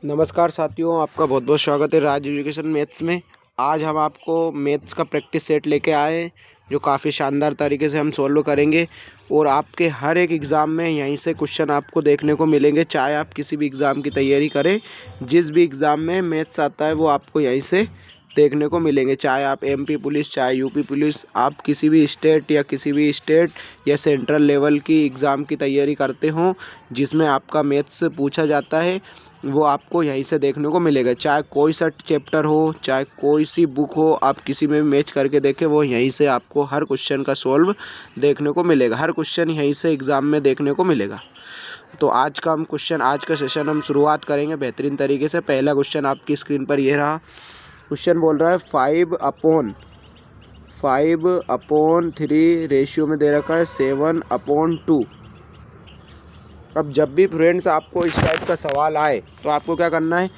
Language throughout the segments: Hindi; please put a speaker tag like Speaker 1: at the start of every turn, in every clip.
Speaker 1: नमस्कार साथियों, आपका बहुत बहुत स्वागत है राज एजुकेशन मैथ्स में। आज हम आपको मैथ्स का प्रैक्टिस सेट लेके आए हैं जो काफ़ी शानदार तरीके से हम सॉल्व करेंगे और आपके हर एक एग्ज़ाम में यहीं से क्वेश्चन आपको देखने को मिलेंगे। चाहे आप किसी भी एग्ज़ाम की तैयारी करें, जिस भी एग्ज़ाम में मैथ्स आता है वो आपको यहीं से देखने को मिलेंगे। चाहे आप एमपी पुलिस, चाहे यूपी पुलिस, आप किसी भी स्टेट या सेंट्रल लेवल की एग्ज़ाम की तैयारी करते हों जिसमें आपका मैथ्स पूछा जाता है, वो आपको यहीं से देखने को मिलेगा। चाहे कोई सा चैप्टर हो, चाहे कोई सी बुक हो, आप किसी में भी मैच करके देखें, वो यहीं से आपको हर क्वेश्चन का सॉल्व देखने को मिलेगा। हर क्वेश्चन यहीं से एग्ज़ाम में देखने को मिलेगा। तो आज का सेशन हम शुरुआत करेंगे बेहतरीन तरीके से। पहला क्वेश्चन आपकी स्क्रीन पर ये रहा। क्वेश्चन बोल रहा है 5/3 रेशियो में दे रखा है 7/2। अब जब भी फ्रेंड्स आपको इस टाइप का सवाल आए तो आपको क्या करना है,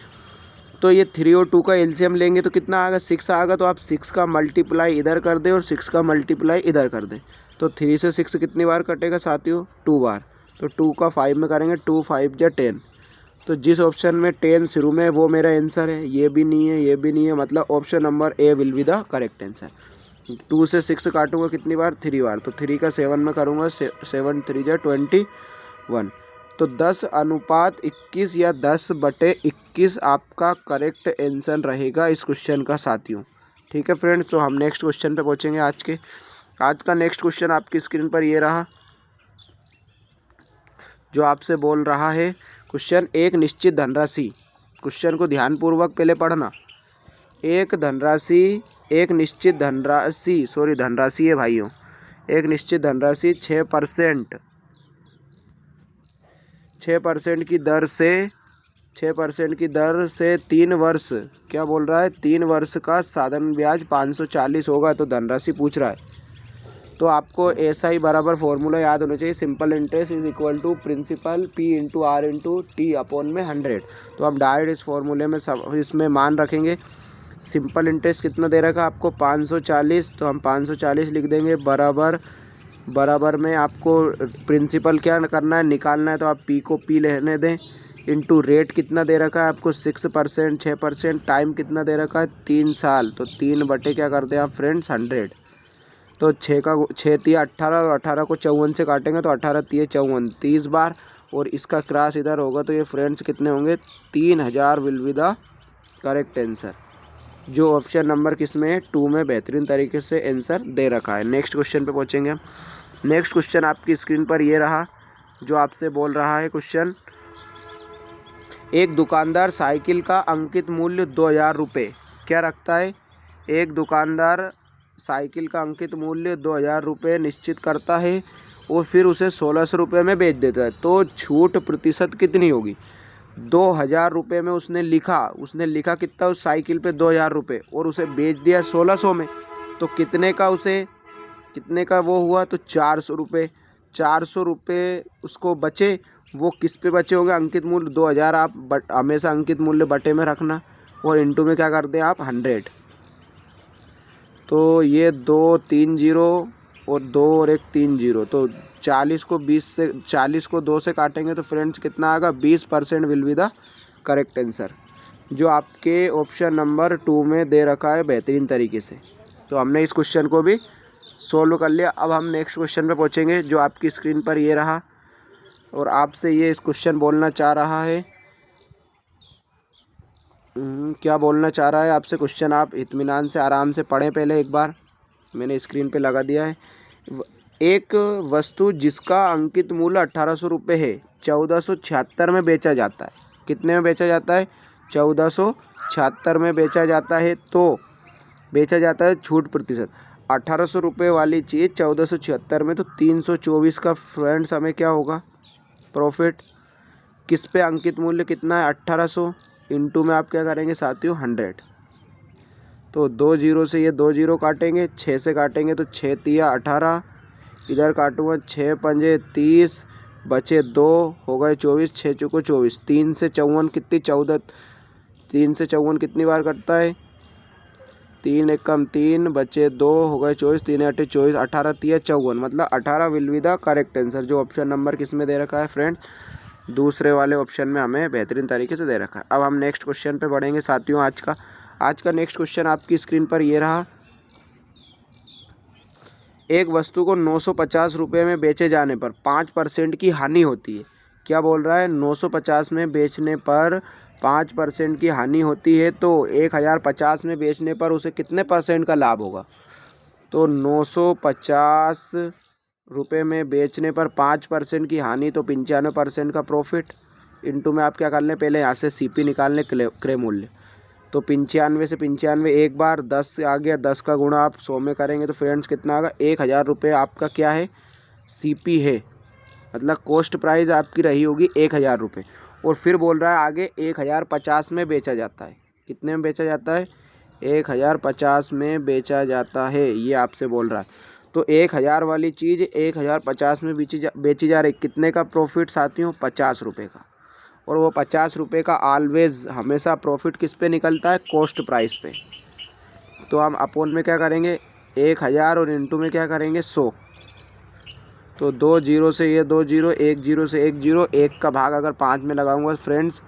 Speaker 1: तो ये 3 और 2 का एलसीएम लेंगे तो कितना आएगा, 6 आएगा। तो आप 6 का मल्टीप्लाई इधर कर दें और 6 का मल्टीप्लाई इधर कर दें। तो 3 से 6 कितनी बार कटेगा साथियों, 2 बार। तो 2 का 5 में करेंगे, 2 5 जा 10। तो जिस ऑप्शन में 10 शुरू में वो मेरा आंसर है। ये भी नहीं है, ये भी नहीं है, मतलब option number A will be the correct answer. 2 से 6 काटूंगा कितनी बार, 3 बार। तो 3 का 7 में करूँगा, 7 3 जा 21। तो 10/21 या 10/21 आपका करेक्ट आंसर रहेगा इस क्वेश्चन का साथियों। ठीक है फ्रेंड्स, तो हम नेक्स्ट क्वेश्चन पे पहुंचेंगे। आज का नेक्स्ट क्वेश्चन आपकी स्क्रीन पर ये रहा, जो आपसे बोल रहा है क्वेश्चन, एक निश्चित धनराशि, क्वेश्चन को ध्यानपूर्वक पहले पढ़ना। धनराशि है भाइयों। एक निश्चित धनराशि 6% की दर से 3 वर्ष, क्या बोल रहा है, 3 वर्ष का साधारण ब्याज 540 होगा। तो धनराशि पूछ रहा है, तो आपको ऐसा ही बराबर फॉर्मूला याद होना चाहिए। Simple interest is equal to principal P/R/T/100। तो हम डायरेक्ट इस फॉर्मूले में इसमें मान रखेंगे। सिंपल इंटरेस्ट कितना दे रखा आपको, 540। तो हम 540 लिख देंगे, बराबर में आपको प्रिंसिपल क्या करना है, निकालना है। तो आप पी को पी लेने दें, इनटू रेट कितना दे रखा है आपको 6%, 6%। टाइम कितना दे रखा है, 3 साल। तो 3 बटे क्या करते हैं आप फ्रेंड्स, 100। तो 6 तिया 18 और 18 को 54 से काटेंगे तो 18 तिया 54, 30 बार। और इसका क्रॉस इधर होगा तो ये फ्रेंड्स कितने होंगे, 3000 will be the correct answer, जो ऑप्शन नंबर किस में है, 2 में बेहतरीन तरीके से आंसर दे रखा है। नेक्स्ट क्वेश्चन पे पहुंचेंगे। नेक्स्ट क्वेश्चन आपकी स्क्रीन पर ये रहा, जो आपसे बोल रहा है क्वेश्चन, एक दुकानदार साइकिल का अंकित मूल्य 2000 रुपये क्या रखता है। एक दुकानदार साइकिल का अंकित मूल्य 2000 रुपये निश्चित करता है और फिर उसे 1600 रुपये में बेच देता है। तो छूट प्रतिशत कितनी होगी। 2000 रुपये में उसने लिखा कितना उस साइकिल पे, 2000 रुपये, और उसे बेच दिया 1600 में। तो कितने का वो हुआ, तो 400 रुपये। 400 रुपये उसको बचे, वो किस पे बचे होंगे, अंकित मूल्य 2000। आप हमेशा अंकित मूल्य बटे में रखना और इनटू में क्या कर दें आप, 100। तो ये 2 3 0 और 2 और 1 3 0। तो 40 को 2 से काटेंगे तो फ्रेंड्स कितना आएगा, 20% will be the correct answer, जो आपके ऑप्शन नंबर 2 में दे रखा है बेहतरीन तरीके से। तो हमने इस क्वेश्चन को भी सोल्व कर लिया। अब हम नेक्स्ट क्वेश्चन पे पहुंचेंगे, जो आपकी स्क्रीन पर ये रहा, और आपसे ये इस क्वेश्चन बोलना चाह रहा है, क्या बोलना चाह रहा है आपसे क्वेश्चन, आप इत्मीनान से आराम से पढ़ें। पहले एक बार मैंने स्क्रीन पे लगा दिया है। एक वस्तु जिसका अंकित मूल्य 1800 रुपये है 1476 में बेचा जाता है। कितने में बेचा जाता है, 1476 में बेचा जाता है। तो बेचा जाता है छूट प्रतिशत, 1800 रुपये वाली चीज़ 1476 में, तो 324 का फ्रेंड्स हमें क्या होगा, प्रॉफिट। किस पे अंकित मूल्य कितना है, 1800, इनटू में आप क्या करेंगे साथियों, 100। तो 2 0 से ये 2 0 काटेंगे, 6 से काटेंगे तो 6 तिया 18, इधर काटूंगा 6 पंजे 30, बचे 2 हो गए 24, 6 चौको 24। 3 से 54 कितनी, 14। 3 से 54 कितनी बार कटता है, 3 1 कम 3, बचे 2 हो गए 24, 3 8 24, 18 तिया 54, मतलब 18 will be the correct answer, जो ऑप्शन नंबर किस में दे रखा है फ्रेंड, दूसरे वाले ऑप्शन में हमें बेहतरीन तरीके से दे रखा है। अब हम नेक्स्ट क्वेश्चन पे बढ़ेंगे साथियों। आज का नेक्स्ट क्वेश्चन आपकी स्क्रीन पर ये रहा। एक वस्तु को 950 रुपये में बेचे जाने पर 5% की हानि होती है। क्या बोल रहा है? 950 में बेचने पर 5% की हानि होती है, तो 1050 में बेचने पर उसे कितने परसेंट का लाभ होगा? तो 950 रुपये में बेचने पर 5% की हानि, तो 95% का प्रॉफिट। इनटू में आप क्या कर लें, पहले यहाँ से सीपी निकाल लें, क्रय मूल्य। तो 95 से 95 एक बार 10 से आ गया, 10 का गुणा आप 100 में करेंगे तो फ्रेंड्स कितना आएगा? 1000 रुपये आपका क्या है? सीपी है, मतलब कॉस्ट प्राइस आपकी रही होगी 1000 रुपये। और फिर बोल रहा है आगे 1050 में बेचा जाता है। कितने में बेचा जाता है? 1050 में बेचा जाता है, ये आपसे बोल रहा है। तो 1000 वाली चीज़ 1050 में बेची जा रही। कितने का प्रॉफिट साथियों? 50 रुपये का। और वो 50 रुपये का ऑलवेज हमेशा प्रॉफिट किस पे निकलता है? कॉस्ट प्राइस पे। तो हम अपोन में क्या करेंगे? 1000 और इंटू में क्या करेंगे? 100। तो 2 जीरो से ये 2 जीरो, 1 जीरो से 1 जीरो, 1 का भाग अगर 5 में लगाऊंगा फ्रेंड्स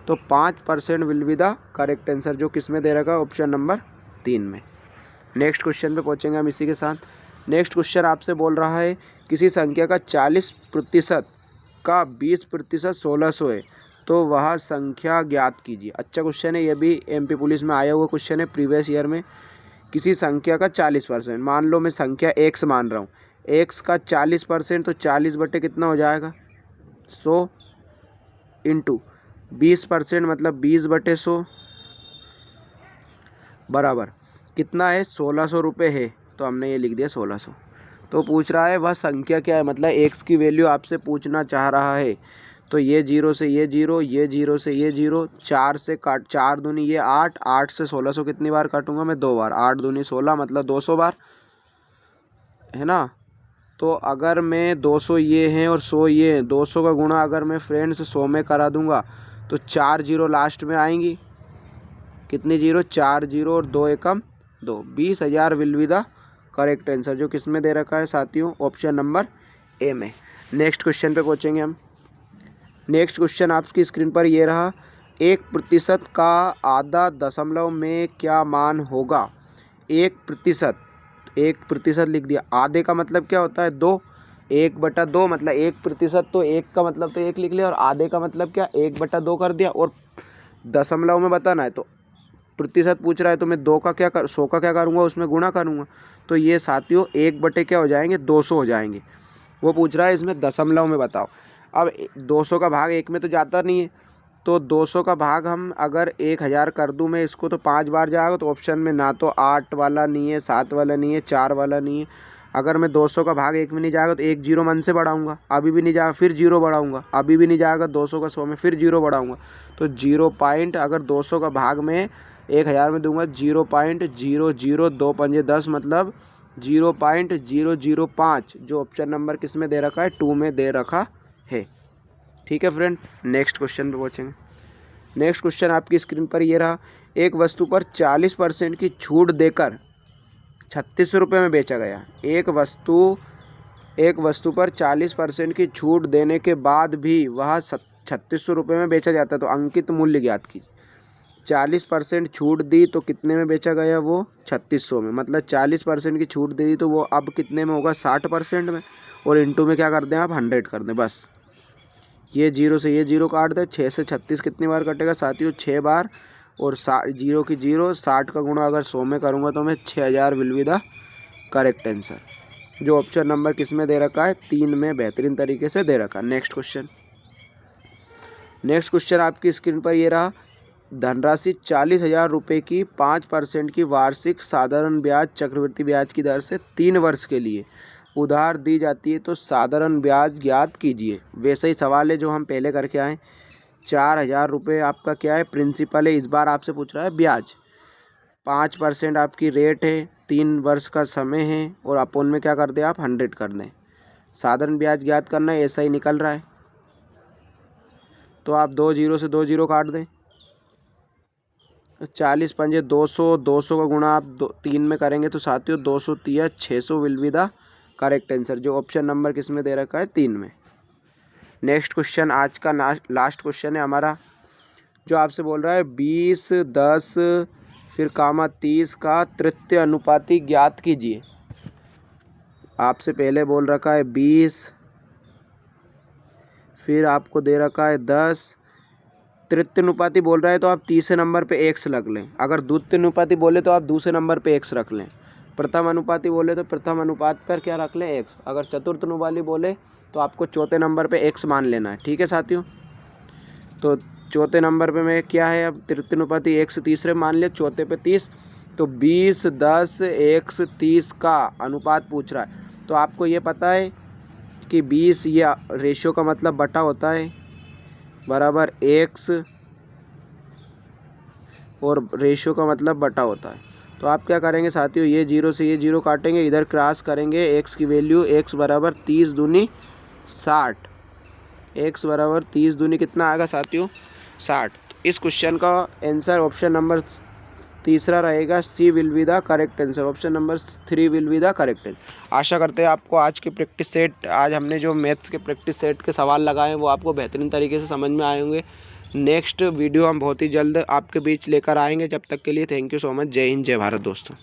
Speaker 1: तो 5% will be the correct answer, जो किस में दे रखा है? ऑप्शन नंबर 3 में। नेक्स्ट क्वेश्चन पे पहुँचेंगे हम इसी के साथ। नेक्स्ट क्वेश्चन आपसे बोल रहा है किसी संख्या का 40% का 20% 1600 है, तो वह संख्या ज्ञात कीजिए। अच्छा क्वेश्चन है, ये भी एमपी पुलिस में आया हुआ क्वेश्चन है प्रीवियस ईयर में। किसी संख्या का 40%, मान लो मैं संख्या x मान रहा हूँ, x का 40%, तो 40 बटे कितना हो जाएगा? 100 इंटू 20% मतलब 20 बटे 100 बराबर कितना है? 1600 रुपये है, तो हमने ये लिख दिया 1600। तो पूछ रहा है वह संख्या क्या है, मतलब x की वैल्यू आपसे पूछना चाह रहा है। तो ये जीरो से ये जीरो, ये जीरो से ये जीरो, 4 से काट, 4 दूनी ये 8, 8 से 1600 कितनी बार काटूंगा मैं? 2 बार। 8 दूनी 16 मतलब 200 बार, है ना। तो अगर मैं 200 ये हैं और 100 ये हैं, 200 का गुणा अगर मैं फ्रेंड्स 100 में करा दूंगा तो 4 जीरो लास्ट में आएंगी। कितनी जीरो? 4 जीरो और 2 एकम 2, 20,000 will be the correct answer, जो किस में दे रखा है साथियों? ऑप्शन नंबर ए में। नेक्स्ट क्वेश्चन पे पहुँचेंगे हम। नेक्स्ट क्वेश्चन आपकी स्क्रीन पर ये रहा। 1% का आधा दशमलव में क्या मान होगा? 1% लिख दिया। आधे का मतलब क्या होता है? 2। 1/2 मतलब 1%, तो 1 का मतलब तो 1 लिख लिया, और आधे का मतलब क्या? 1/2 कर दिया। और दशमलव में बताना है तो प्रतिशत पूछ रहा है, तो मैं 100 का क्या करूँगा? उसमें गुणा करूँगा। तो ये साथियों 1 बटे क्या हो जाएंगे? 200 हो जाएंगे। वो पूछ रहा है इसमें दशमलव में बताओ। अब 200 का भाग 1 में तो जाता नहीं है, तो 200 का भाग हम अगर 1000 कर दूं मैं इसको, तो 5 बार जाएगा। तो ऑप्शन में ना तो 8 वाला नहीं है, 7 वाला नहीं है, 4 वाला नहीं है। अगर मैं 200 का भाग 1 में नहीं जाएगा तो 1 जीरो मन से बढ़ाऊंगा, अभी भी नहीं जाएगा, फिर जीरो बढ़ाऊंगा, अभी भी नहीं जाएगा। 200 का 100 में फिर जीरो बढ़ाऊंगा, तो 0 पॉइंट, अगर 200 का भाग में 1000 में दूंगा 0.00, 2 पंजे 10 मतलब 0.005, जो ऑप्शन नंबर किस में दे रखा है? 2 में दे रखा है। ठीक है फ्रेंड्स, नेक्स्ट क्वेश्चन पे पहुँचेंगे। नेक्स्ट क्वेश्चन आपकी स्क्रीन पर ये रहा। एक वस्तु पर 40% की छूट देकर 36 रुपये में बेचा गया। एक वस्तु पर 40% की छूट देने के बाद भी वह 3600 रुपये में बेचा जाता है, तो अंकित मूल्य ज्ञात कीजिए। 40% छूट दी तो कितने में बेचा गया? वो 3600 में। मतलब 40% की छूट दे दी तो वो अब कितने में होगा? 60% में। और इंटू में क्या कर दें आप? 100 कर दें बस। ये जीरो से ये जीरो काट दें। 6 से 36 कितनी बार कटेगा साथियों? 6 बार। और जीरो की जीरो, 60 का गुणा अगर 100 में करूँगा तो मैं 6000 will be the correct answer, जो ऑप्शन नंबर किस में दे रखा है? 3 में बेहतरीन तरीके से दे रखा है। नेक्स्ट क्वेश्चन आपकी स्क्रीन पर ये रहा। धनराशि 40,000 रुपये की 5% की वार्षिक साधारण ब्याज चक्रवृद्धि ब्याज की दर से 3 वर्ष के लिए उधार दी जाती है, तो साधारण ब्याज ज्ञात कीजिए। वैसे ही सवाल है जो हम पहले करके आए। 4000 रुपये आपका क्या है? प्रिंसिपल है। इस बार आपसे पूछ रहा है ब्याज। 5% आपकी रेट है, 3 वर्ष का समय है, और अपोन में क्या कर दें आप? 100 कर दें। साधारण ब्याज ज्ञात करना है, ऐसा ही निकल रहा है। तो आप 2 जीरो से 2 जीरो काट दें। 40 पंजे 200, 200 का गुणा आप 3 में करेंगे तो साथियों 200 600 will be the correct answer, जो ऑप्शन नंबर किस में दे रखा है? 3 में। नेक्स्ट क्वेश्चन, आज का लास्ट क्वेश्चन है हमारा, जो आपसे बोल रहा है 20, 10 फिर कामा 30 का तृतीय अनुपाती ज्ञात कीजिए। आपसे पहले बोल रखा है 20, फिर आपको दे रखा है 10, तृतीय अनुपाती बोल रहा है तो आप तीसरे नंबर पे x रख लें। अगर द्वितीय अनुपाती बोले तो आप दूसरे नंबर पे x रख लें। प्रथम अनुपाती बोले तो प्रथम अनुपात पर क्या रख लें, x। अगर चतुर्थ अनुपाती बोले तो आपको चौथे नंबर पे x मान लेना है। ठीक है साथियों, तो चौथे नंबर पे में क्या है, अब तृतीय अनुपाती x तीसरे मान लिया, चौथे पे 30, तो 20, 10, x 30 का अनुपात पूछ रहा है। तो आपको ये पता है कि 20 ये रेशियो का मतलब बटा होता है बराबर x, और रेशियो का मतलब बटा होता है। तो आप क्या करेंगे साथियों, ये 0 से ये 0 काटेंगे, इधर क्रॉस करेंगे, x की वैल्यू x बराबर 30 दूनी 60, x बराबर 30 दूनी कितना आएगा साथियों, 60। इस क्वेश्चन का आंसर ऑप्शन नंबर तीसरा रहेगा, C will be the correct answer. Option number 3 will be the correct answer. आशा करते हैं आपको आज के प्रैक्टिस सेट, आज हमने जो मैथ्स के प्रैक्टिस सेट के सवाल लगाए हैं वो आपको बेहतरीन तरीके से समझ में आए होंगे। नेक्स्ट वीडियो हम बहुत ही जल्द आपके बीच लेकर आएंगे। जब तक के लिए थैंक यू सो मच। जय हिंद, जय भारत दोस्तों।